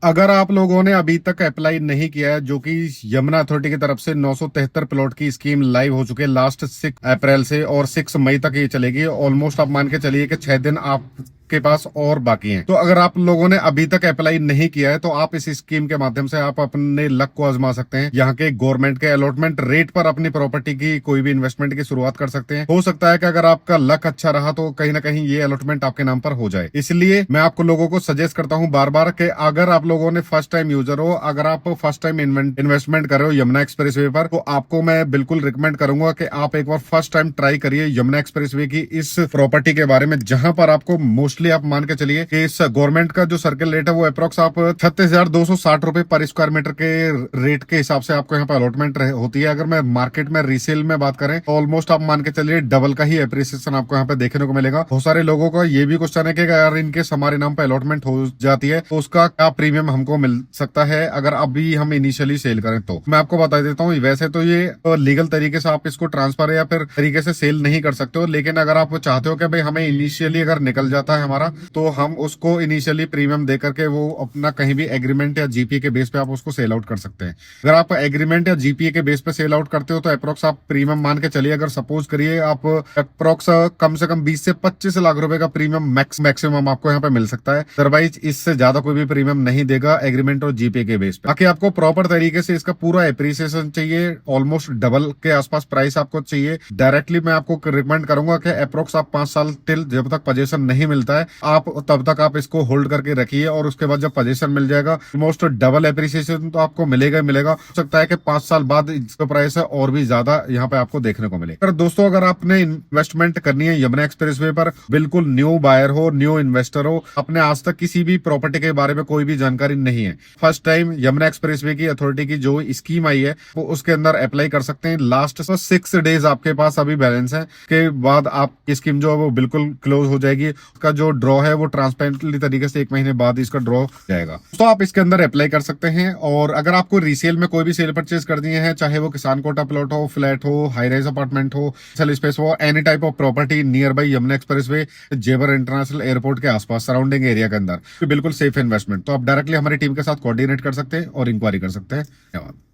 अगर आप लोगों ने अभी तक अप्लाई नहीं किया है, जो कि यमुना अथॉरिटी की तरफ से 973 प्लॉट की स्कीम लाइव हो चुकी है लास्ट 6 अप्रैल से, और 6 मई तक ये चलेगी। ऑलमोस्ट आप मान के चलिए कि 6 दिन आपके पास और बाकी हैं। तो अगर आप लोगों ने अभी तक अप्लाई नहीं किया है तो आप इस स्कीम के माध्यम से आप अपने लक को आजमा सकते हैं। यहाँ के गवर्नमेंट के अलॉटमेंट रेट पर अपनी प्रॉपर्टी की कोई भी इन्वेस्टमेंट की शुरुआत कर सकते हैं। हो सकता है कि अगर आपका लक अच्छा रहा तो कहीं ना कहीं ये अलॉटमेंट आपके नाम पर हो जाए। इसलिए मैं आपको लोगों को सजेस्ट करता हूँ बार बार कि अगर आप लोगों ने फर्स्ट टाइम यूजर हो, अगर आप फर्स्ट टाइम इन्वेस्टमेंट कर रहे हो यमुना एक्सप्रेसवे पर, तो आपको मैं बिल्कुल रिकमेंड करूंगा कि आप एक बार फर्स्ट टाइम ट्राई करिए यमुना एक्सप्रेसवे की इस प्रॉपर्टी के बारे में, जहां पर आपको मोस्टली आप मान के चलिए कि इस गवर्नमेंट का जो सर्किल रेट है वो अप्रोक्स आप 36,260 रुपए पर स्क्वायर मीटर के रेट के हिसाब से आपको यहाँ पे अलॉटमेंट होती है। अगर मैं मार्केट में रीसेल में बात करें तो ऑलमोस्ट आप मान के चलिए डबल का ही एप्रिसिएशन आपको यहाँ पे देखने को मिलेगा। बहुत सारे लोगों का ये भी क्वेश्चन है कि अगर इनके हमारे नाम पे अलॉटमेंट हो जाती है तो उसका क्या प्रीमियम हमको मिल सकता है अगर अभी हम इनिशियली सेल करें। तो मैं आपको बता देता हूँ, वैसे तो ये लीगल तरीके से आप इसको ट्रांसफर या फिर तरीके से सेल नहीं कर सकते हो, लेकिन अगर आप चाहते हो कि भाई हमें इनिशियली अगर निकल जाता है हमारा, तो हम उसको इनिशियली प्रीमियम दे करके वो अपना कहीं भी एग्रीमेंट या जीपीए के बेस पे आप उसको सेल आउट कर सकते हैं। अगर आप एग्रीमेंट या जीपीए के बेस पे सेल आउट करते हो तो अप्रोक्स आप प्रीमियम मान के चलिए, अगर सपोज करिए आप अप्रोक्स कम से कम 20 से 25 लाख रुपए का प्रीमियम मैक्सिमम आपको यहाँ पे मिल सकता है। अदरवाइज इससे ज्यादा कोई भी प्रीमियम नहीं देगा एग्रीमेंट और जीपीए के बेस पे। बाकी आपको प्रॉपर तरीके से इसका पूरा एप्रिसिएशन चाहिए, ऑलमोस्ट डबल के आसपास प्राइस आपको चाहिए। डायरेक्टली मैं आपको रिकमेंड करूंगा कि अप्रोक्स आप 5 साल टिल जब तक पोजीशन नहीं मिलता है आप तब तक आप इसको होल्ड करके रखिए, और उसके बाद जब पोजीशन मिल जाएगा ऑलमोस्ट डबल एप्रिसिएशन तो आपको मिलेगा ही मिलेगा। हो सकता है कि 5 साल बाद इसका प्राइस है और भी ज्यादा यहाँ पे आपको देखने को मिले। पर दोस्तों, अगर आपने इन्वेस्टमेंट करनी है यमुना एक्सप्रेसवे पर, बिल्कुल न्यू बायर हो, न्यू इन्वेस्टर हो, अपने आज तक किसी भी प्रॉपर्टी के बारे में कोई भी जानकारी नहीं है, फर्स्ट टाइम यमुना एक्सप्रेसवे की अथॉरिटी की जो स्कीम आई है वो उसके अंदर अप्लाई कर सकते हैं। लास्ट 6 डेज आपके पास अभी बैलेंस है, के बाद आपकी स्कीम जो है वो बिल्कुल क्लोज हो जाएगी। उसका जो ड्रॉ है वो ट्रांसपेरेंटली तरीके से 1 महीने बाद इसका ड्रॉ जाएगा, तो आप इसके अंदर अप्लाई कर सकते हैं। और अगर आपको रीसेल में कोई भी सेल परचेज कर दिए हैं, चाहे वो किसान कोटा प्लॉट हो, फ्लैट हो, हाई राइज अपार्टमेंट हो, सेल स्पेस हो, any type of property near by Yamuna expressway, जेवर इंटरनेशनल एयरपोर्ट के आसपास सराउंडिंग एरिया के अंदर, तो बिल्कुल सेफ इन्वेस्टमेंट, तो आप डायरेक्टली हमारी टीम के साथ कोऑर्डिनेट कर सकते हैं और इंक्वायरी कर सकते हैं। धन्यवाद।